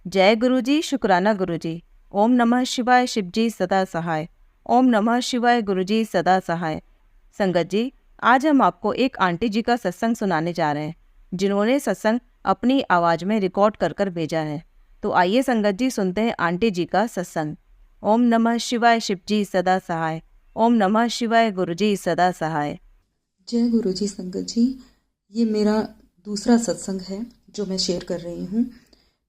जय गुरुजी, शुक्राना गुरुजी। ओम नमः शिवाय, शिवजी सदा सहाय। ओम नमः शिवाय, गुरुजी सदा सहाय। संगत जी, आज हम आपको एक आंटी जी का सत्संग सुनाने जा रहे हैं, जिन्होंने सत्संग अपनी आवाज़ में रिकॉर्ड कर कर भेजा है। तो आइए संगत जी, सुनते हैं आंटी जी का सत्संग। ओम नमः शिवाय, शिवजी सदा सहाय। ओम नमः शिवाय, गुरुजी सदा सहाय। जय गुरु जी। संगत जी, ये मेरा दूसरा सत्संग है जो मैं शेयर कर रही हूँ।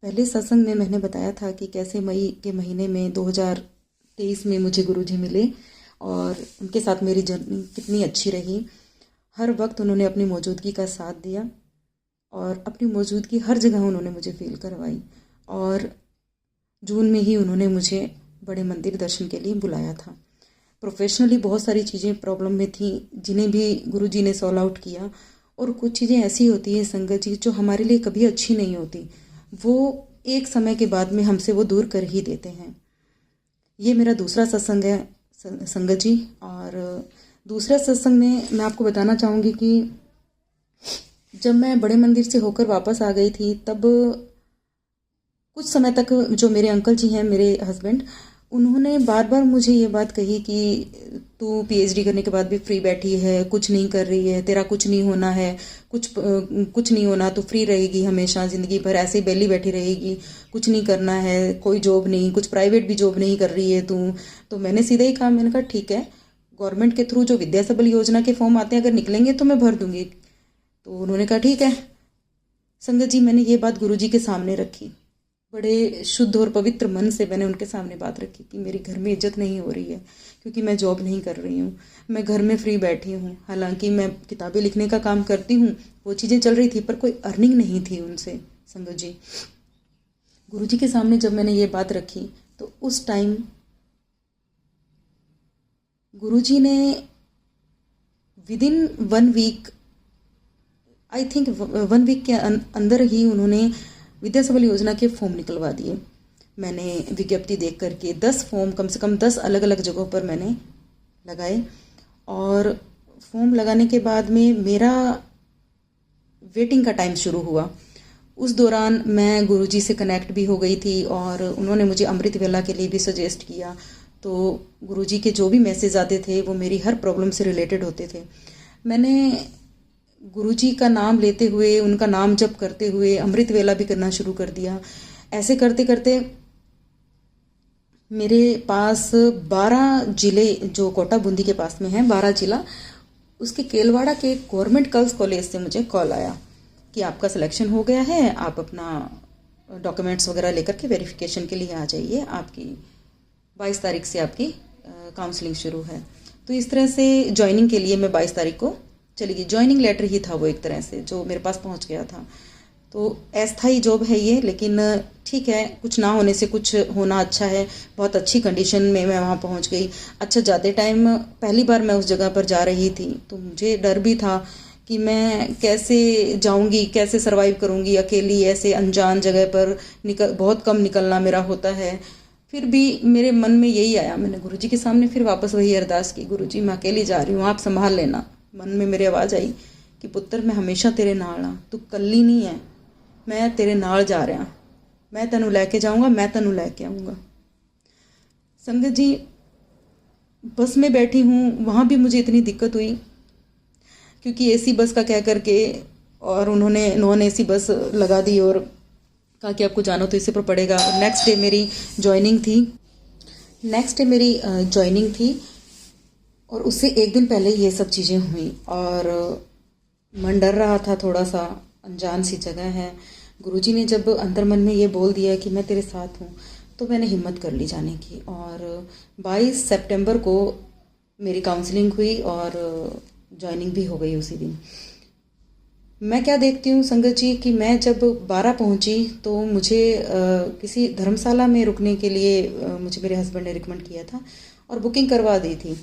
पहले सत्संग में मैंने बताया था कि कैसे मई के महीने में 2023 में मुझे गुरु जी मिले और उनके साथ मेरी जर्नी कितनी अच्छी रही। हर वक्त उन्होंने अपनी मौजूदगी का साथ दिया और अपनी मौजूदगी हर जगह उन्होंने मुझे फील करवाई। और जून में ही उन्होंने मुझे बड़े मंदिर दर्शन के लिए बुलाया था। प्रोफेशनली बहुत सारी चीज़ें प्रॉब्लम में थी, जिन्हें भी गुरुजी ने सॉल्व आउट किया। और कुछ चीज़ें ऐसी होती हैं संगत जी जो हमारे लिए कभी अच्छी नहीं होती, वो एक समय के बाद में हमसे वो दूर कर ही देते हैं। ये मेरा दूसरा सत्संग है संगत जी। और दूसरा सत्संग में मैं आपको बताना चाहूँगी कि जब मैं बड़े मंदिर से होकर वापस आ गई थी, तब कुछ समय तक जो मेरे अंकल जी हैं, मेरे हस्बैंड, उन्होंने बार बार मुझे ये बात कही कि तू पीएचडी करने के बाद भी फ्री बैठी है, कुछ नहीं कर रही है, तेरा कुछ नहीं होना है, कुछ नहीं होना, तू फ्री रहेगी हमेशा ज़िंदगी भर, ऐसे ही बेली बैठी रहेगी, कुछ नहीं करना है, कोई जॉब नहीं, कुछ प्राइवेट भी जॉब नहीं कर रही है तू। तो मैंने सीधा ही कहा, मैंने कहा ठीक है, गवर्नमेंट के थ्रू जो विद्या सबल योजना के फॉर्म आते हैं अगर निकलेंगे तो मैं भर दूंगी। तो उन्होंने कहा ठीक है। संगत जी, मैंने ये बात गुरु जी के सामने रखी, बड़े शुद्ध और पवित्र मन से मैंने उनके सामने बात रखी कि मेरी घर में इज्जत नहीं हो रही है क्योंकि मैं जॉब नहीं कर रही हूँ, मैं घर में फ्री बैठी हूँ। हालांकि मैं किताबें लिखने का काम करती हूँ, वो चीज़ें चल रही थी, पर कोई अर्निंग नहीं थी उनसे। संगत जी, गुरुजी के सामने जब मैंने ये बात रखी तो उस टाइम गुरुजी ने within 1 week, I think 1 week के अंदर ही उन्होंने विद्या सबल योजना के फॉर्म निकलवा दिए। मैंने विज्ञप्ति देख करके 10 फॉर्म, कम से कम 10 अलग अलग जगहों पर मैंने लगाए। और फॉर्म लगाने के बाद में मेरा वेटिंग का टाइम शुरू हुआ। उस दौरान मैं गुरुजी से कनेक्ट भी हो गई थी और उन्होंने मुझे अमृत वेला के लिए भी सजेस्ट किया। तो गुरुजी के जो भी मैसेज आते थे वो मेरी हर प्रॉब्लम से रिलेटेड होते थे। मैंने गुरुजी का नाम लेते हुए, उनका नाम जप करते हुए अमृत वेला भी करना शुरू कर दिया। ऐसे करते करते मेरे पास 12 जिले, जो कोटा बूंदी के पास में है 12 जिला, उसके केलवाड़ा के गवर्नमेंट गर्ल्स कॉलेज से मुझे कॉल आया कि आपका सिलेक्शन हो गया है, आप अपना डॉक्यूमेंट्स वगैरह लेकर के वेरिफिकेशन के लिए आ जाइए, आपकी 22 तारीख से आपकी काउंसलिंग शुरू है। तो इस तरह से ज्वाइनिंग के लिए मैं 22 तारीख को चली गई। ज्वाइनिंग लेटर ही था वो एक तरह से, जो मेरे पास पहुंच गया था। तो अस्थाई जॉब है ये, लेकिन ठीक है, कुछ ना होने से कुछ होना अच्छा है। बहुत अच्छी कंडीशन में मैं वहाँ पहुँच गई। अच्छा, जाते टाइम पहली बार मैं उस जगह पर जा रही थी तो मुझे डर भी था कि मैं कैसे जाऊंगी, कैसे सरवाइव करूंगी अकेली ऐसे अनजान जगह पर। बहुत कम निकलना मेरा होता है। फिर भी मेरे मन में यही आया, मैंने गुरुजी के सामने फिर वापस वही अरदास की, गुरुजी मैं अकेली जा रही हूँ, आप संभाल लेना। मन में मेरी आवाज़ आई कि पुत्र मैं हमेशा तेरे नाल हाँ, तू कल्ली नहीं है, मैं तेरे नाल जा रहा, मैं तेनू लैके जाऊँगा, मैं तेनू लैके आऊँगा। संगत जी, बस में बैठी हूँ, वहाँ भी मुझे इतनी दिक्कत हुई क्योंकि एसी बस का कह करके, और उन्होंने नॉन एसी बस लगा दी और कहा कि आपको जाना तो इसी पर पड़ेगा। और नेक्स्ट डे मेरी ज्वाइनिंग थी और उससे एक दिन पहले ये सब चीज़ें हुई और मन डर रहा था थोड़ा सा, अनजान सी जगह है। गुरुजी ने जब अंदर मन में ये बोल दिया कि मैं तेरे साथ हूँ, तो मैंने हिम्मत कर ली जाने की। और 22 सितंबर को मेरी काउंसलिंग हुई और ज्वाइनिंग भी हो गई उसी दिन। मैं क्या देखती हूँ संगत जी कि मैं जब 12 पहुँची तो मुझे किसी धर्मशाला में रुकने के लिए मुझे मेरे हस्बैंड ने रिकमेंड किया था और बुकिंग करवा दी थी।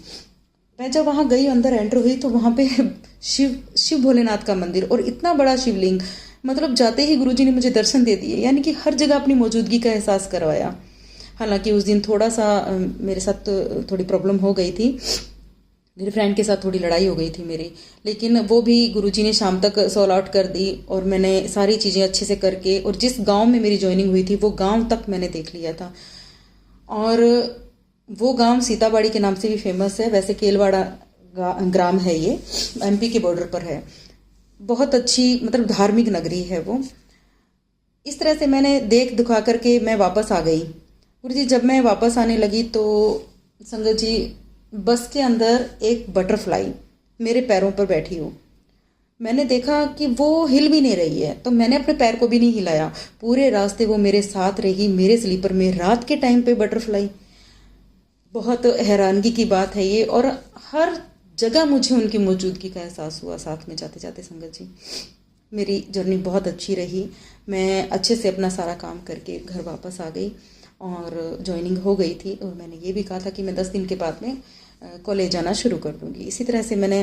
मैं जब वहाँ गई, अंदर एंटर हुई, तो वहाँ पे शिव भोलेनाथ का मंदिर और इतना बड़ा शिवलिंग, मतलब जाते ही गुरुजी ने मुझे दर्शन दे दिए। यानी कि हर जगह अपनी मौजूदगी का एहसास करवाया। हालांकि उस दिन थोड़ा सा मेरे साथ थोड़ी प्रॉब्लम हो गई थी, मेरे फ्रेंड के साथ थोड़ी लड़ाई हो गई थी मेरी, लेकिन वो भी गुरुजी ने शाम तक सॉल्व आउट कर दी और मैंने सारी चीज़ें अच्छे से करके, और जिस गांव में मेरी ज्वाइनिंग हुई थी वो गांव तक मैंने देख लिया था। और वो गांव सीताबाड़ी के नाम से भी फेमस है। वैसे केलवाड़ा ग्राम है ये, एमपी के बॉर्डर पर है। बहुत अच्छी मतलब धार्मिक नगरी है वो। इस तरह से मैंने देख दिखा करके मैं वापस आ गई। गुरुजी जब मैं वापस आने लगी तो संगत जी बस के अंदर एक बटरफ्लाई मेरे पैरों पर बैठी हो। मैंने देखा कि वो हिल भी नहीं रही है, तो मैंने अपने पैर को भी नहीं हिलाया। पूरे रास्ते वो मेरे साथ रही, मेरे स्लीपर में रात के टाइम पे बटरफ्लाई। बहुत हैरानगी की बात है ये, और हर जगह मुझे उनकी मौजूदगी का एहसास हुआ साथ में जाते जाते। संगत जी मेरी जर्नी बहुत अच्छी रही। मैं अच्छे से अपना सारा काम करके घर वापस आ गई और ज्वाइनिंग हो गई थी। और मैंने ये भी कहा था कि मैं 10 दिन के बाद में कॉलेज जाना शुरू कर दूंगी। इसी तरह से मैंने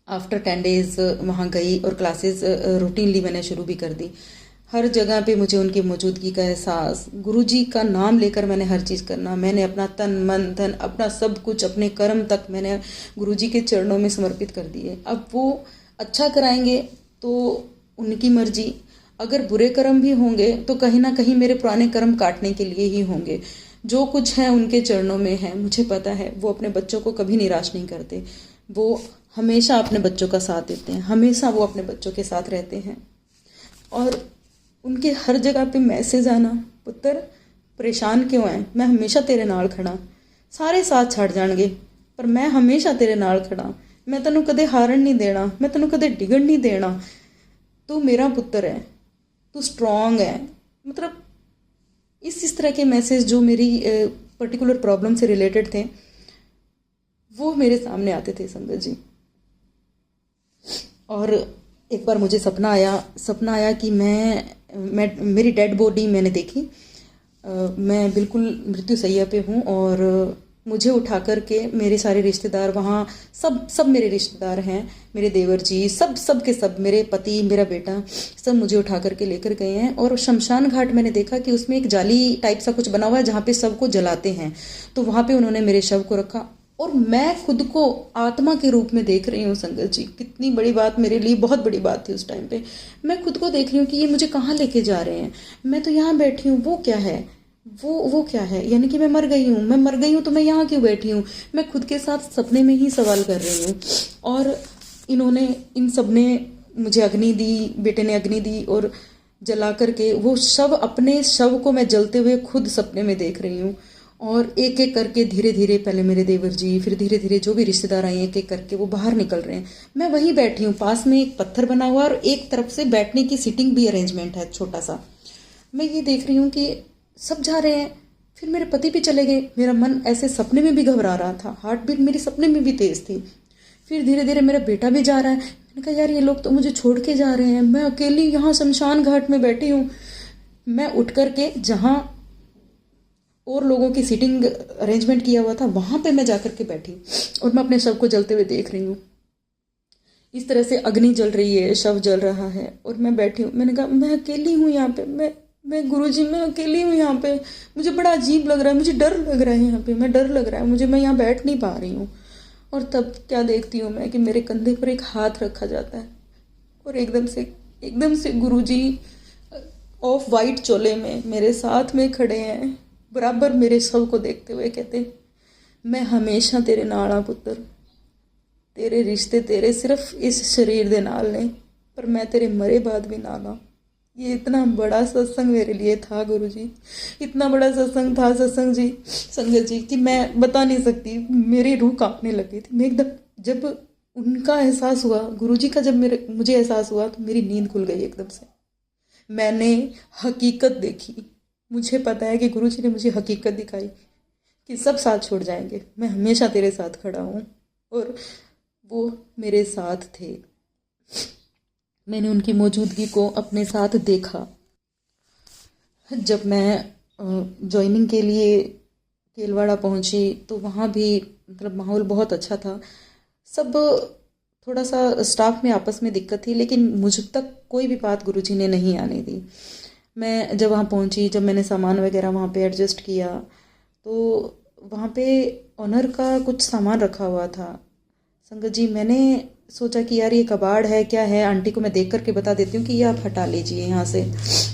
आफ्टर 10 डेज़ वहाँ गई और क्लासेस रूटीनली मैंने शुरू भी कर दी। हर जगह पे मुझे उनकी मौजूदगी का एहसास, गुरुजी का नाम लेकर मैंने हर चीज़ करना। मैंने अपना तन मन धन अपना सब कुछ, अपने कर्म तक मैंने गुरुजी के चरणों में समर्पित कर दिए। अब वो अच्छा कराएंगे तो उनकी मर्जी, अगर बुरे कर्म भी होंगे तो कहीं ना कहीं मेरे पुराने कर्म काटने के लिए ही होंगे। जो कुछ है उनके चरणों में है, मुझे पता है। वो अपने बच्चों को कभी निराश नहीं करते, वो हमेशा अपने बच्चों का साथ देते हैं, हमेशा वो अपने बच्चों के साथ रहते हैं। और उनके हर जगह पे मैसेज आना, पुत्र परेशान क्यों है, मैं हमेशा तेरे नाल खड़ा। सारे साथ छड़ जाणगे पर मैं हमेशा तेरे नाल खड़ा। मैं तैनू कदे हारन नहीं देना, मैं तैनू कदे डिगण नहीं देना। तू मेरा पुत्र है, तू स्ट्रॉन्ग है। मतलब इस तरह के मैसेज जो मेरी पर्टिकुलर प्रॉब्लम से रिलेटेड थे वो मेरे सामने आते थे संगत जी। और एक बार मुझे सपना आया कि मैं मेरी डेड बॉडी मैंने देखी। मैं बिल्कुल मृत्यु शैया पे हूँ और मुझे उठा कर के मेरे सारे रिश्तेदार वहाँ, सब मेरे रिश्तेदार हैं, मेरे देवर जी, सब के सब, मेरे पति, मेरा बेटा, सब मुझे उठा करके लेकर गए हैं। और शमशान घाट मैंने देखा कि उसमें एक जाली टाइप सा कुछ बना हुआ है जहाँ पे सबको जलाते हैं। तो वहाँ पे उन्होंने मेरे शव को रखा और मैं खुद को आत्मा के रूप में देख रही हूँ। संगत जी कितनी बड़ी बात, मेरे लिए बहुत बड़ी बात थी उस टाइम पे। मैं खुद को देख रही हूँ कि ये मुझे कहाँ लेके जा रहे हैं। मैं तो यहाँ बैठी हूँ, वो क्या है, वो क्या है, यानी कि मैं मर गई हूँ तो मैं यहाँ क्यों बैठी हूँ। मैं खुद के साथ सपने में ही सवाल कर रही हूँ। और इन सब ने मुझे अग्नि दी, बेटे ने अग्नि दी और जला करके वो अपने शव को मैं जलते हुए खुद सपने में देख रही हूँ। और एक एक करके धीरे धीरे, पहले मेरे देवर जी, फिर धीरे धीरे जो भी रिश्तेदार आए, एक एक करके वो बाहर निकल रहे हैं। मैं वहीं बैठी हूँ, पास में एक पत्थर बना हुआ और एक तरफ से बैठने की सीटिंग भी अरेंजमेंट है छोटा सा। मैं ये देख रही हूँ कि सब जा रहे हैं। फिर मेरे पति भी चले गए। मेरा मन ऐसे सपने में भी घबरा रहा था, हार्ट बीट मेरी सपने में भी तेज थी। फिर धीरे धीरे मेरा बेटा भी जा रहा है। मैंने कहा यार ये लोग तो मुझे छोड़ के जा रहे हैं, मैं अकेली यहाँ शमशान घाट में बैठी हूँ। मैं उठ करके जहाँ और लोगों की सीटिंग अरेंजमेंट किया हुआ था वहाँ पे मैं जाकर के बैठी और मैं अपने शव को जलते हुए देख रही हूँ। इस तरह से अग्नि जल रही है, शव जल रहा है और मैं बैठी हूँ। मैंने कहा मैं अकेली हूँ यहाँ पे, मैं गुरुजी, मैं अकेली हूँ यहाँ पे। मुझे बड़ा अजीब लग रहा है, मुझे डर लग रहा है यहाँ पे, डर लग रहा है मुझे, मैं यहाँ बैठ नहीं पा रही हूँ। और तब क्या देखती हूँ मैं कि मेरे कंधे पर एक हाथ रखा जाता है और एकदम से गुरुजी ऑफ वाइट चोले में मेरे साथ में खड़े हैं, बराबर मेरे शव को देखते हुए कहते, मैं हमेशा तेरे नाल हां पुत्र, तेरे रिश्ते तेरे सिर्फ इस शरीर दे नाल ने, पर मैं तेरे मरे बाद भी नाल हां। ये इतना बड़ा सत्संग मेरे लिए था गुरुजी, इतना बड़ा सत्संग था सत्संग जी, संगत जी, कि मैं बता नहीं सकती। मेरी रूह कांपने लगी थी। मैं एकदम, जब उनका एहसास हुआ, गुरुजी का जब मुझे एहसास हुआ तो मेरी नींद खुल गई एकदम से। मैंने हकीकत देखी। मुझे पता है कि गुरुजी ने मुझे हकीकत दिखाई कि सब साथ छोड़ जाएंगे, मैं हमेशा तेरे साथ खड़ा हूँ। और वो मेरे साथ थे। मैंने उनकी मौजूदगी को अपने साथ देखा। जब मैं ज्वाइनिंग के लिए केलवाड़ा पहुंची तो वहाँ भी मतलब माहौल बहुत अच्छा था। सब थोड़ा सा स्टाफ में आपस में दिक्कत थी, लेकिन मुझ तक कोई भी बात गुरुजी ने नहीं आने दी। मैं जब वहाँ पहुँची, जब मैंने सामान वगैरह वहाँ पे एडजस्ट किया तो वहाँ पे ऑनर का कुछ सामान रखा हुआ था। संगत जी, मैंने सोचा कि यार ये कबाड़ है क्या है, आंटी को मैं देख करके बता देती हूँ कि ये आप हटा लीजिए यहाँ से।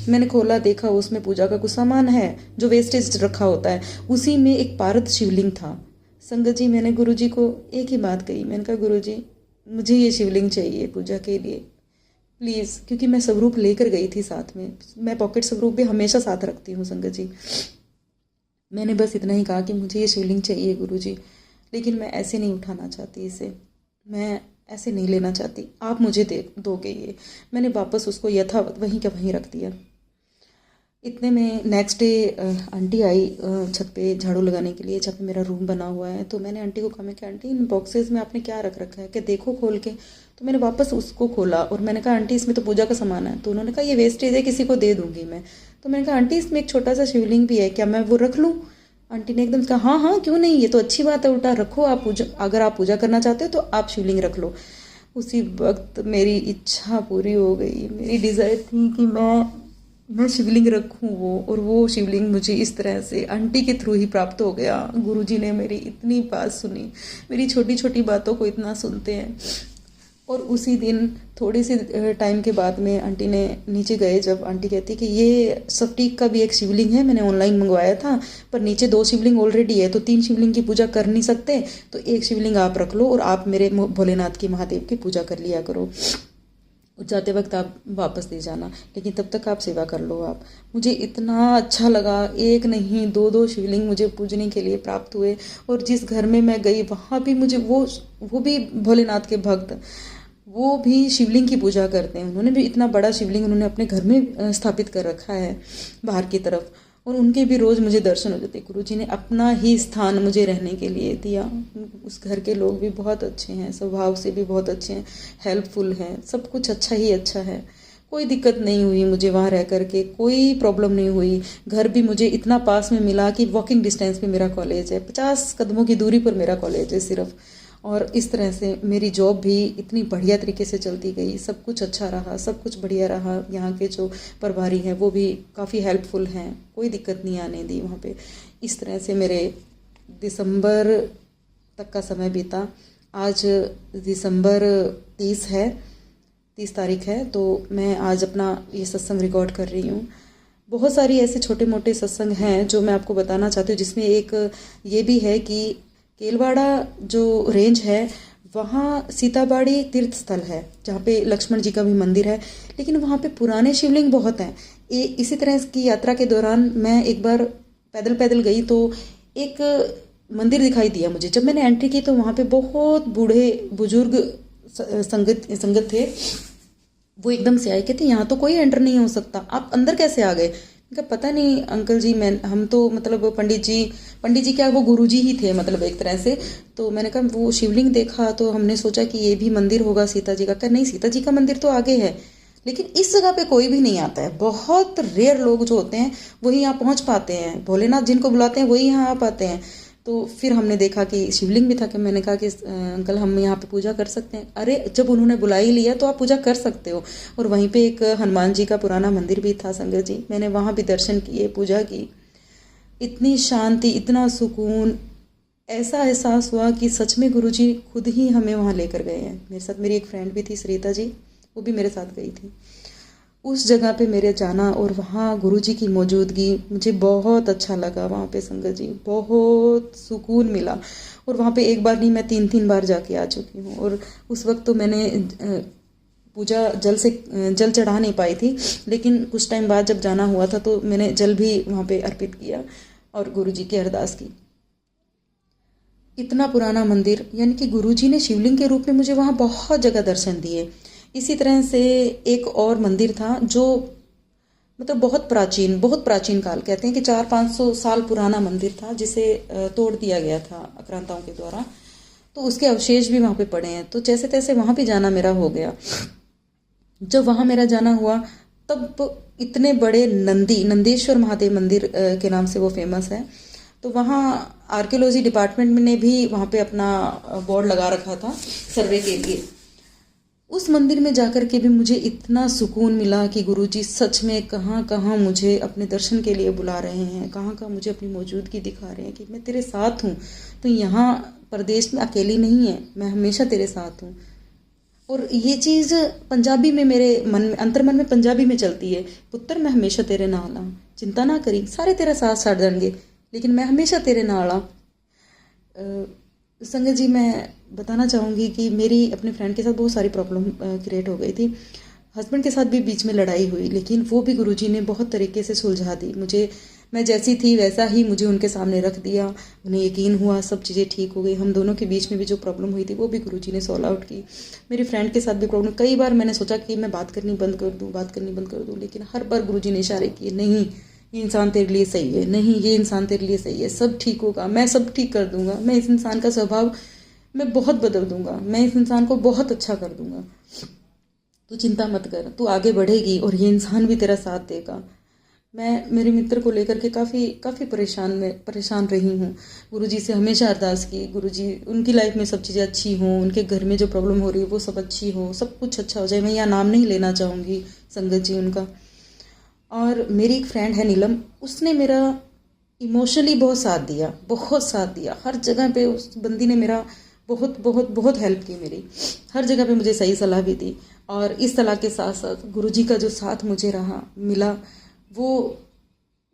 मैंने खोला, देखा उसमें पूजा का कुछ सामान है जो वेस्टेज रखा होता है। उसी में एक पारद शिवलिंग था। संगत जी, मैंने गुरुजी को एक ही बात कही, मैंने कहा गुरुजी मुझे ये शिवलिंग चाहिए पूजा के लिए प्लीज़, क्योंकि मैं स्वरूप लेकर गई थी साथ में। मैं पॉकेट स्वरूप भी हमेशा साथ रखती हूँ संगत जी। मैंने बस इतना ही कहा कि मुझे ये शिवलिंग चाहिए गुरुजी, लेकिन मैं ऐसे नहीं उठाना चाहती इसे, मैं ऐसे नहीं लेना चाहती, आप मुझे दे दोगे ये। मैंने वापस उसको यथावत वहीं का वहीं रख दिया। इतने में नेक्स्ट डे आंटी आई छत पे झाड़ू लगाने के लिए, जहाँ पे मेरा रूम बना हुआ है। तो मैंने आंटी को कहा, मैं कि आंटी इन बॉक्सेस में आपने क्या रख रखा है, क्या देखो खोल के। तो मैंने वापस उसको खोला और मैंने कहा आंटी इसमें तो पूजा का सामान है। तो उन्होंने कहा ये वेस्टेज है, किसी को दे दूंगी मैं। तो मैंने कहा आंटी इसमें एक छोटा सा शिवलिंग भी है, क्या मैं वो रख लूँ? आंटी ने एकदम कहा हाँ हाँ क्यों नहीं, ये तो अच्छी बात है, उल्टा रखो, आप पूजा, अगर आप पूजा करना चाहते हो तो आप शिवलिंग रख लो। उसी वक्त मेरी इच्छा पूरी हो गई। मेरी डिज़ायर थी कि मैं शिवलिंग रखूं वो, और वो शिवलिंग मुझे इस तरह से आंटी के थ्रू ही प्राप्त हो गया। गुरुजी ने मेरी इतनी बात सुनी, मेरी छोटी छोटी बातों को इतना सुनते हैं। और उसी दिन थोड़ी सी टाइम के बाद में आंटी ने नीचे गए, जब आंटी कहती कि ये सफ्टीक का भी एक शिवलिंग है, मैंने ऑनलाइन मंगवाया था, पर नीचे 2 शिवलिंग ऑलरेडी है, तो 3 शिवलिंग की पूजा कर नहीं सकते, तो एक शिवलिंग आप रख लो और आप मेरे भोलेनाथ की, महादेव की पूजा कर लिया करो। जाते वक्त आप वापस दे जाना, लेकिन तब तक आप सेवा कर लो आप। मुझे इतना अच्छा लगा, एक नहीं 2 शिवलिंग मुझे पूजने के लिए प्राप्त हुए। और जिस घर में मैं गई वहाँ भी मुझे वो भी भोलेनाथ के भक्त, वो भी शिवलिंग की पूजा करते हैं। उन्होंने भी इतना बड़ा शिवलिंग उन्होंने अपने घर में स्थापित कर रखा है बाहर की तरफ, और उनके भी रोज़ मुझे दर्शन हो जाते। गुरुजी ने अपना ही स्थान मुझे रहने के लिए दिया। उस घर के लोग भी बहुत अच्छे हैं, स्वभाव से भी बहुत अच्छे हैं, हेल्पफुल हैं, सब कुछ अच्छा ही अच्छा है। कोई दिक्कत नहीं हुई मुझे वहाँ रह करके, कोई प्रॉब्लम नहीं हुई। घर भी मुझे इतना पास में मिला कि वॉकिंग डिस्टेंस पे मेरा कॉलेज है, 50 कदमों की दूरी पर मेरा कॉलेज है सिर्फ। और इस तरह से मेरी जॉब भी इतनी बढ़िया तरीके से चलती गई, सब कुछ अच्छा रहा, सब कुछ बढ़िया रहा। यहाँ के जो प्रभारी हैं वो भी काफ़ी हेल्पफुल हैं, कोई दिक्कत नहीं आने दी वहाँ पे। इस तरह से मेरे दिसंबर तक का समय बीता। आज दिसंबर 30 है, 30 तारीख है, तो मैं आज अपना ये सत्संग रिकॉर्ड कर रही हूँ। बहुत सारी ऐसे छोटे मोटे सत्संग हैं जो मैं आपको बताना चाहती हूँ, जिसमें एक ये भी है कि केलवाड़ा जो रेंज है वहाँ सीताबाड़ी तीर्थ स्थल है, जहाँ पे लक्ष्मण जी का भी मंदिर है, लेकिन वहाँ पे पुराने शिवलिंग बहुत हैं। इसी तरह की यात्रा के दौरान मैं एक बार पैदल गई तो एक मंदिर दिखाई दिया मुझे। जब मैंने एंट्री की तो वहाँ पे बहुत बूढ़े बुजुर्ग संगत थे। वो एकदम से आए, कहते यहाँ तो कोई एंटर नहीं हो सकता, आप अंदर कैसे आ गए? क्या पता नहीं अंकल जी, हम तो मतलब पंडित जी क्या, वो गुरुजी ही थे मतलब एक तरह से। तो मैंने कहा वो शिवलिंग देखा तो हमने सोचा कि ये भी मंदिर होगा सीता जी का। क्या नहीं, सीता जी का मंदिर तो आगे है, लेकिन इस जगह पे कोई भी नहीं आता है। बहुत रेयर लोग जो होते हैं वही यहाँ पहुँच पाते हैं, भोलेनाथ जिनको बुलाते हैं वही यहाँ आ पाते हैं। तो फिर हमने देखा कि शिवलिंग भी था, कि मैंने कहा कि अंकल हम यहाँ पे पूजा कर सकते हैं? अरे जब उन्होंने बुला ही लिया तो आप पूजा कर सकते हो। और वहीं पे एक हनुमान जी का पुराना मंदिर भी था संगत जी, मैंने वहाँ भी दर्शन किए, पूजा की। इतनी शांति, इतना सुकून, ऐसा एहसास हुआ कि सच में गुरुजी खुद ही हमें वहाँ लेकर गए हैं। मेरे साथ मेरी एक फ्रेंड भी थी, सरिता जी, वो भी मेरे साथ गई थी। उस जगह पे मेरे जाना और वहाँ गुरुजी की मौजूदगी मुझे बहुत अच्छा लगा। वहाँ पे संगत जी बहुत सुकून मिला। और वहाँ पे एक बार नहीं, मैं 3 बार जाके आ चुकी हूँ। और उस वक्त तो मैंने पूजा जल चढ़ा नहीं पाई थी, लेकिन कुछ टाइम बाद जब जाना हुआ था तो मैंने जल भी वहाँ पे अर्पित किया और गुरुजी की अरदास की। इतना पुराना मंदिर, यानी कि गुरुजी ने शिवलिंग के रूप में मुझे वहाँ बहुत जगह दर्शन दिए। इसी तरह से एक और मंदिर था जो मतलब बहुत प्राचीन काल, कहते हैं कि 400-500 साल पुराना मंदिर था, जिसे तोड़ दिया गया था आक्रांताओं के द्वारा। तो उसके अवशेष भी वहाँ पे पड़े हैं। तो जैसे तैसे वहाँ भी जाना मेरा हो गया। जब वहाँ मेरा जाना हुआ तब इतने बड़े नंदेश्वर महादेव मंदिर के नाम से वो फेमस है। तो वहाँ आर्कियोलॉजी डिपार्टमेंट ने भी वहाँ पे अपना बोर्ड लगा रखा था सर्वे के लिए। उस मंदिर में जाकर के भी मुझे इतना सुकून मिला कि गुरुजी सच में कहाँ कहाँ मुझे अपने दर्शन के लिए बुला रहे हैं, कहाँ कहाँ मुझे अपनी मौजूदगी दिखा रहे हैं कि मैं तेरे साथ हूँ। तो यहाँ प्रदेश में अकेली नहीं है, मैं हमेशा तेरे साथ हूँ। और ये चीज़ पंजाबी में मेरे मन में, अंतर्मन में पंजाबी में चलती है, पुत्र मैं हमेशा तेरे नाल हाँ, चिंता ना करी, सारे तेरा साथ छड़ देंगे, लेकिन मैं हमेशा तेरे नाल हाँ। संगत जी, मैं बताना चाहूँगी कि मेरी अपने फ्रेंड के साथ बहुत सारी प्रॉब्लम क्रिएट हो गई थी। हस्बैंड के साथ भी बीच में लड़ाई हुई, लेकिन वो भी गुरुजी ने बहुत तरीके से सुलझा दी मुझे। मैं जैसी थी वैसा ही मुझे उनके सामने रख दिया, उन्हें यकीन हुआ, सब चीज़ें ठीक हो गई। हम दोनों के बीच में भी जो प्रॉब्लम हुई थी वो भी गुरुजी ने सॉल्व आउट की। मेरी फ्रेंड के साथ भी प्रॉब्लम, कई बार मैंने सोचा कि मैं बात करनी बंद कर दूँ, लेकिन हर बार गुरुजी ने इशारे किए, नहीं ये इंसान तेरे लिए सही है, नहीं ये इंसान तेरे लिए सही है, सब ठीक होगा, मैं सब ठीक कर दूंगा, मैं इस इंसान का स्वभाव मैं बहुत बदल दूंगा, मैं इस इंसान को बहुत अच्छा कर दूंगा, तू चिंता मत कर, तू आगे बढ़ेगी और ये इंसान भी तेरा साथ देगा। मैं मेरे मित्र को लेकर के काफ़ी परेशान रही हूँ। गुरुजी से हमेशा अरदास की, गुरुजी उनकी लाइफ में सब चीज़ें अच्छी हों, उनके घर में जो प्रॉब्लम हो रही है वो सब अच्छी हो, सब कुछ अच्छा हो जाए। मैं यहाँ नाम नहीं लेना चाहूँगी संगत जी उनका। और मेरी एक फ्रेंड है नीलम, उसने मेरा इमोशनली बहुत साथ दिया हर जगह पे। उस बंदी ने मेरा बहुत बहुत बहुत हेल्प की मेरी, हर जगह पे मुझे सही सलाह भी दी। और इस सलाह के साथ साथ गुरुजी का जो साथ मुझे मिला वो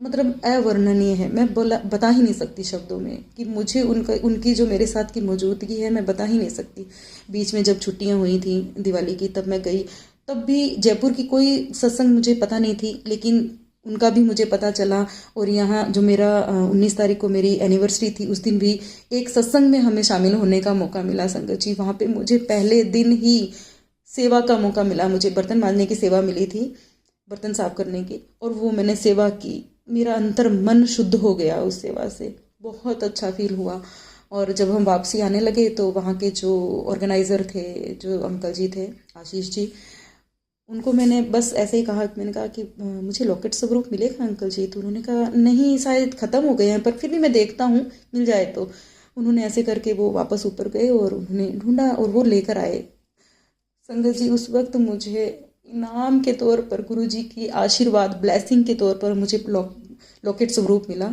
मतलब अवर्णनीय है। मैं बता ही नहीं सकती शब्दों में कि मुझे उनकी जो मेरे साथ की मौजूदगी है, मैं बता ही नहीं सकती। बीच में जब छुट्टियां हुई थी दिवाली की, तब मैं गई, तब भी जयपुर की कोई सत्संग मुझे पता नहीं थी, लेकिन उनका भी मुझे पता चला। और यहाँ जो मेरा 19 तारीख को मेरी एनिवर्सरी थी, उस दिन भी एक सत्संग में हमें शामिल होने का मौका मिला संगत जी। वहाँ पे मुझे पहले दिन ही सेवा का मौका मिला, मुझे बर्तन मांजने की सेवा मिली थी, बर्तन साफ करने की, और वो मैंने सेवा की। मेरा अंतर मन शुद्ध हो गया उस सेवा से, बहुत अच्छा फील हुआ। और जब हम वापसी आने लगे तो वहाँ के जो ऑर्गेनाइज़र थे, जो अंकल जी थे, आशीष जी, उनको मैंने बस ऐसे ही कहा, मैंने कहा कि मुझे लॉकेट स्वरूप मिलेगा अंकल जी? तो उन्होंने कहा नहीं, शायद ख़त्म हो गए हैं, पर फिर भी मैं देखता हूँ, मिल जाए तो। उन्होंने ऐसे करके वो वापस ऊपर गए और उन्होंने ढूंढा और वो लेकर आए। संगत जी, उस वक्त मुझे इनाम के तौर पर गुरुजी की आशीर्वाद, ब्लेसिंग के तौर पर मुझे लॉकेट स्वरूप मिला।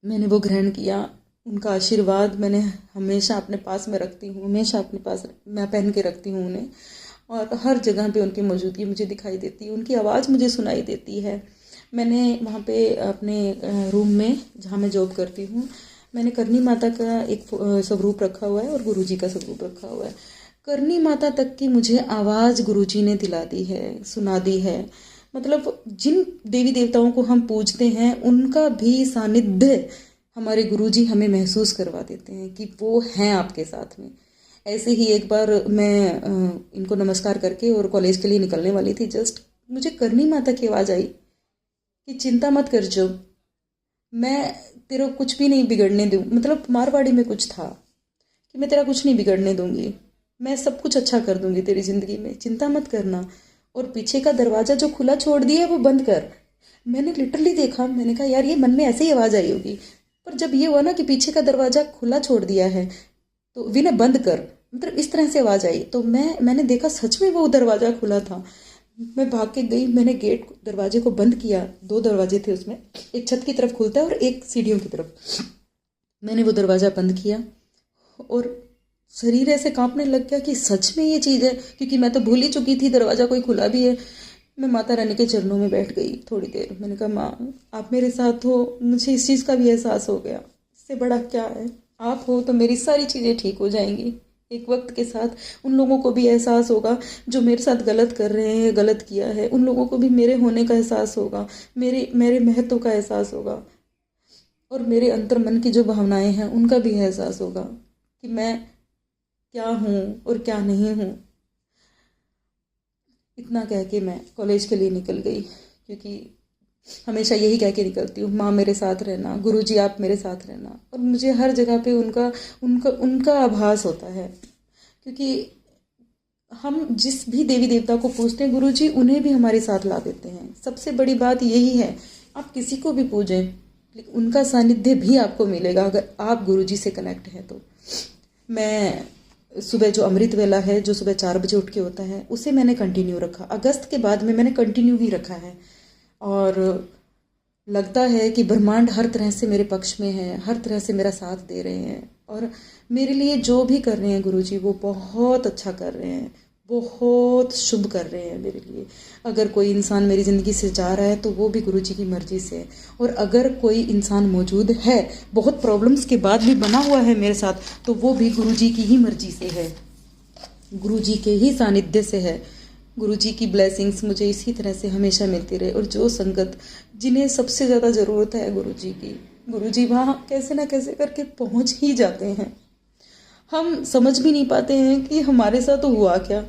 मैंने वो ग्रहण किया। उनका आशीर्वाद मैंने हमेशा अपने पास में रखती हूँ, हमेशा अपने पास मैं पहन के रखती हूँ उन्हें। और हर जगह पे उनकी मौजूदगी मुझे दिखाई देती है, उनकी आवाज़ मुझे सुनाई देती है। मैंने वहाँ पे अपने रूम में, जहाँ मैं जॉब करती हूँ, मैंने करनी माता का एक स्वरूप रखा हुआ है और गुरुजी का स्वरूप रखा हुआ है। करनी माता तक की मुझे आवाज़ गुरुजी ने दिला दी है, सुना दी है। मतलब जिन देवी देवताओं को हम पूजते हैं, उनका भी सानिध्य हमारे गुरुजी हमें महसूस करवा देते हैं कि वो हैं आपके साथ में। ऐसे ही एक बार मैं इनको नमस्कार करके और कॉलेज के लिए निकलने वाली थी, जस्ट मुझे करनी माता की आवाज़ आई कि चिंता मत कर, जो मैं तेरा कुछ भी नहीं बिगड़ने दूँ। मतलब मारवाड़ी में कुछ था कि मैं तेरा कुछ नहीं बिगड़ने दूंगी, मैं सब कुछ अच्छा कर दूंगी तेरी ज़िंदगी में, चिंता मत करना। और पीछे का दरवाज़ा जो खुला छोड़ दिया है वो बंद कर। मैंने लिटरली देखा, मैंने कहा यार ये मन में ऐसे ही आवाज़ आई होगी, पर जब ये हुआ ना कि पीछे का दरवाज़ा खुला छोड़ दिया है तो विनय बंद कर, मतलब इस तरह से आवाज़ आई। तो मैंने देखा सच में वो दरवाज़ा खुला था। मैं भाग के गई, मैंने दरवाजे को बंद किया। 2 दरवाजे थे उसमें, एक छत की तरफ खुलता है और एक सीढ़ियों की तरफ। मैंने वो दरवाज़ा बंद किया और शरीर ऐसे कांपने लग गया कि सच में ये चीज़ है, क्योंकि मैं तो भूल ही चुकी थी दरवाज़ा कोई खुला भी है। मैं माता रानी के चरणों में बैठ गई थोड़ी देर। मैंने कहा माँ आप मेरे साथ हो, मुझे इस चीज़ का भी एहसास हो गया, इससे बड़ा क्या है, आप हो तो मेरी सारी चीज़ें ठीक हो जाएंगी। एक वक्त के साथ उन लोगों को भी एहसास होगा जो मेरे साथ गलत कर रहे हैं, गलत किया है, उन लोगों को भी मेरे होने का एहसास होगा, मेरे महत्व का एहसास होगा, और मेरे अंतर मन की जो भावनाएं हैं उनका भी एहसास होगा कि मैं क्या हूँ और क्या नहीं हूँ। इतना कह के मैं कॉलेज के लिए निकल गई, क्योंकि हमेशा यही कह के निकलती हूँ, माँ मेरे साथ रहना, गुरुजी आप मेरे साथ रहना। और मुझे हर जगह पे उनका उनका उनका आभास होता है, क्योंकि हम जिस भी देवी देवता को पूजते हैं, गुरुजी उन्हें भी हमारे साथ ला देते हैं। सबसे बड़ी बात यही है, आप किसी को भी पूजें लेकिन उनका सानिध्य भी आपको मिलेगा अगर आप गुरुजी से कनेक्ट हैं तो। मैं सुबह जो अमृत वेला है, जो सुबह 4 बजे उठ के होता है, उसे मैंने कंटिन्यू रखा। अगस्त के बाद में मैंने कंटिन्यू ही रखा है। और लगता है कि ब्रह्मांड हर तरह से मेरे पक्ष में है, हर तरह से मेरा साथ दे रहे हैं। और मेरे लिए जो भी कर रहे हैं गुरुजी, वो बहुत अच्छा कर रहे हैं, बहुत शुभ कर रहे हैं मेरे लिए। अगर कोई इंसान मेरी ज़िंदगी से जा रहा है तो वो भी गुरुजी की मर्ज़ी से है। और अगर कोई इंसान मौजूद है, बहुत प्रॉब्लम्स के बाद भी बना हुआ है मेरे साथ, तो वो भी गुरुजी की ही मर्ज़ी से है, गुरुजी के ही सानिध्य से है। गुरुजी की ब्लेसिंग्स मुझे इसी तरह से हमेशा मिलती रहे। और जो संगत जिन्हें सबसे ज़्यादा ज़रूरत है गुरुजी की, गुरुजी वहाँ कैसे ना कैसे करके पहुँच ही जाते हैं। हम समझ भी नहीं पाते हैं कि हमारे साथ तो हुआ क्या।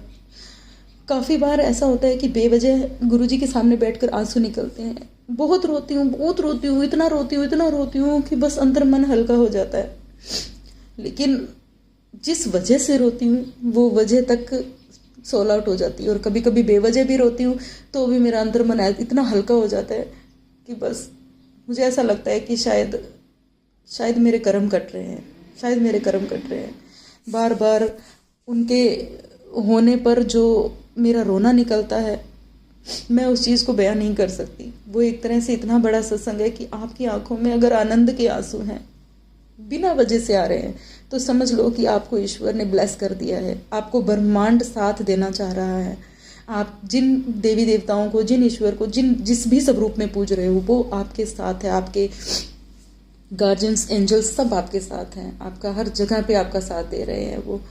काफ़ी बार ऐसा होता है कि बेवजह गुरुजी के सामने बैठकर आंसू निकलते हैं। बहुत रोती हूँ, बहुत रोती हूँ, इतना रोती हूँ, इतना रोती हूँ कि बस अंदर मन हल्का हो जाता है। लेकिन जिस वजह से रोती हूँ वो वजह तक सोल आउट हो जाती है। और कभी कभी बेवजह भी रोती हूँ तो भी मेरा अंदर मन इतना हल्का हो जाता है कि बस मुझे ऐसा लगता है कि शायद मेरे कर्म कट रहे हैं, शायद मेरे कर्म कट रहे हैं। बार बार उनके होने पर जो मेरा रोना निकलता है, मैं उस चीज़ को बयां नहीं कर सकती। वो एक तरह से इतना बड़ा सत्संग है कि आपकी आंखों में अगर आनंद के आंसू हैं, बिना वजह से आ रहे हैं, तो समझ लो कि आपको ईश्वर ने ब्लेस कर दिया है। आपको ब्रह्मांड साथ देना चाह रहा है। आप जिन देवी देवताओं को, जिन ईश्वर को, जिस भी स्वरूप में पूज रहे हो, वो आपके साथ है। आपके गार्जियंस, एंजल्स सब आपके साथ हैं। आपका हर जगह पे आपका साथ दे रहे हैं। वो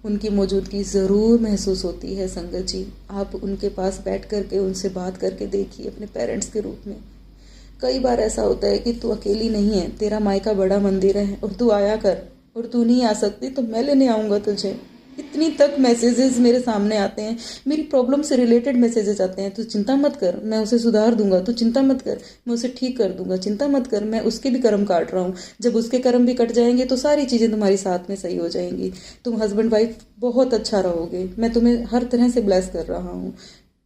उनकी मौजूदगी ज़रूर महसूस होती है संगत जी। आप उनके पास बैठ करके उनसे बात करके देखिए अपने पेरेंट्स के रूप में। कई बार ऐसा होता है कि तू अकेली नहीं है, तेरा मायका बड़ा मंदिर है और तू आया कर, और तू नहीं आ सकती तो मैं लेने आऊँगा तुझे। इतनी तक मैसेजेस मेरे सामने आते हैं, मेरी प्रॉब्लम से रिलेटेड मैसेजेस आते हैं। तू चिंता मत कर, मैं उसे सुधार दूंगा। तू चिंता मत कर, मैं उसे ठीक कर दूंगा। चिंता मत कर, मैं उसके भी कर्म काट रहा हूँ। जब उसके कर्म भी कट जाएंगे तो सारी चीज़ें तुम्हारी साथ में सही हो जाएंगी। तुम हस्बैंड वाइफ बहुत अच्छा रहोगे। मैं तुम्हें हर तरह से ब्लेस कर रहा हूँ।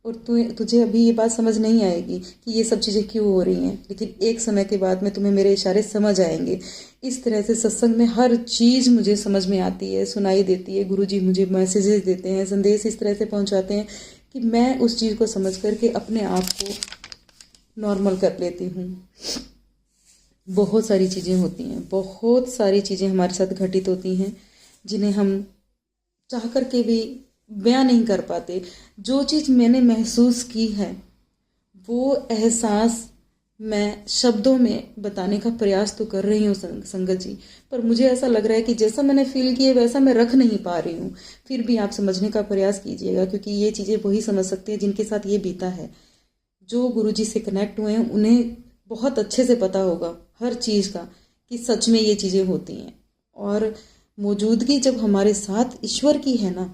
और तुझे अभी ये बात समझ नहीं आएगी कि ये सब चीज़ें क्यों हो रही हैं, लेकिन एक समय के बाद में तुम्हें मेरे इशारे समझ आएंगे। इस तरह से सत्संग में हर चीज़ मुझे समझ में आती है, सुनाई देती है। गुरुजी मुझे मैसेजेस देते हैं, संदेश इस तरह से पहुंचाते हैं कि मैं उस चीज़ को समझ करके अपने आप को नॉर्मल कर लेती हूँ। बहुत सारी चीज़ें होती हैं, बहुत सारी चीज़ें हमारे साथ घटित होती हैं जिन्हें हम चाह कर के भी बयां नहीं कर पाते। जो चीज़ मैंने महसूस की है वो एहसास मैं शब्दों में बताने का प्रयास तो कर रही हूँ संगत जी, पर मुझे ऐसा लग रहा है कि जैसा मैंने फील किया वैसा मैं रख नहीं पा रही हूँ। फिर भी आप समझने का प्रयास कीजिएगा, क्योंकि ये चीज़ें वही समझ सकते हैं जिनके साथ ये बीता है। जो गुरुजी से कनेक्ट हुए हैं उन्हें बहुत अच्छे से पता होगा हर चीज़ का कि सच में ये चीज़ें होती हैं। और मौजूदगी जब हमारे साथ ईश्वर की है ना,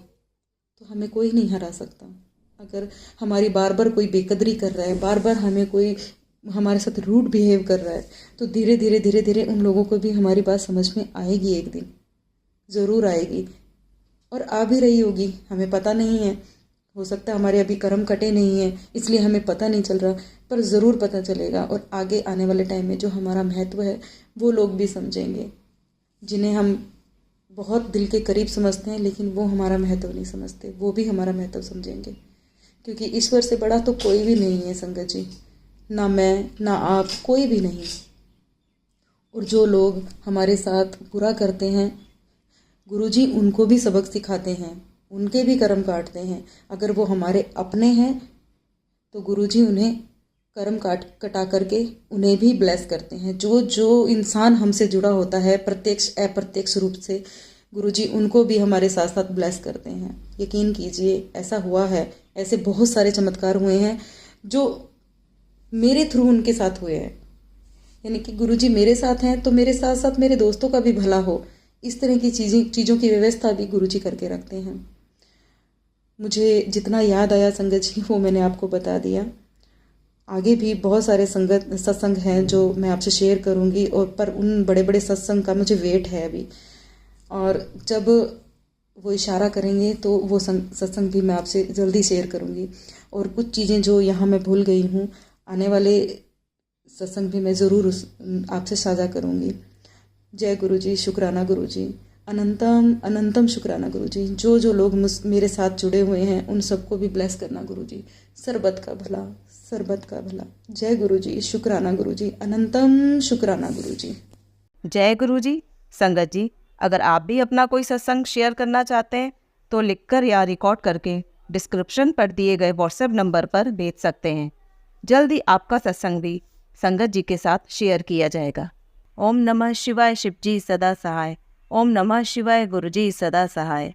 तो हमें कोई नहीं हरा सकता। अगर हमारी बार बार कोई बेकदरी कर रहा है, बार बार हमें कोई हमारे साथ रूड बिहेव कर रहा है, तो धीरे धीरे धीरे धीरे उन लोगों को भी हमारी बात समझ में आएगी, एक दिन ज़रूर आएगी। और आ भी रही होगी, हमें पता नहीं है। हो सकता है हमारे अभी कर्म कटे नहीं है इसलिए हमें पता नहीं चल रहा, पर ज़रूर पता चलेगा। और आगे आने वाले टाइम में जो हमारा महत्व है वो लोग भी समझेंगे, जिन्हें हम बहुत दिल के करीब समझते हैं लेकिन वो हमारा महत्व नहीं समझते, वो भी हमारा महत्व समझेंगे। क्योंकि ईश्वर से बड़ा तो कोई भी नहीं है संगत जी, ना मैं ना आप, कोई भी नहीं। और जो लोग हमारे साथ बुरा करते हैं, गुरुजी उनको भी सबक सिखाते हैं, उनके भी कर्म काटते हैं। अगर वो हमारे अपने हैं तो गुरुजी उन्हें कर्म कटा करके उन्हें भी ब्लेस करते हैं। जो इंसान हमसे जुड़ा होता है प्रत्यक्ष अप्रत्यक्ष रूप से, गुरुजी उनको भी हमारे साथ साथ ब्लेस करते हैं। यकीन कीजिए ऐसा हुआ है, ऐसे बहुत सारे चमत्कार हुए हैं जो मेरे थ्रू उनके साथ हुए हैं। यानी कि गुरुजी मेरे साथ हैं तो मेरे साथ साथ मेरे दोस्तों का भी भला हो, इस तरह की चीज़ों की व्यवस्था भी गुरुजी करके रखते हैं। मुझे जितना याद आया संगत जी वो मैंने आपको बता दिया। आगे भी बहुत सारे सत्संग हैं जो मैं आपसे शेयर करूंगी, और पर उन बड़े बड़े सत्संग का मुझे वेट है अभी। और जब वो इशारा करेंगे तो वो सत्संग भी मैं आपसे जल्दी शेयर करूंगी। और कुछ चीज़ें जो यहाँ मैं भूल गई हूँ, आने वाले सत्संग भी मैं ज़रूर आपसे साझा करूंगी। जय गुरु जी, शुक्राना गुरु जी। अनंतम अनंतम शुक्राना गुरुजी। जो जो लोग मेरे साथ जुड़े हुए हैं उन सबको भी ब्लेस करना गुरुजी। सरबत का भला, सरबत का भला। जय गुरुजी, शुक्राना गुरुजी, अनंतम शुक्राना गुरुजी। जय गुरु जी। संगत जी, अगर आप भी अपना कोई सत्संग शेयर करना चाहते हैं तो लिखकर या रिकॉर्ड करके डिस्क्रिप्शन पर दिए गए व्हाट्सएप नंबर पर भेज सकते हैं। जल्द ही आपका सत्संग भी संगत जी के साथ शेयर किया जाएगा। ओम नमः शिवाय, शिव जी सदा सहाय। ओम नमः शिवाय, गुरु जी सदा सहाय।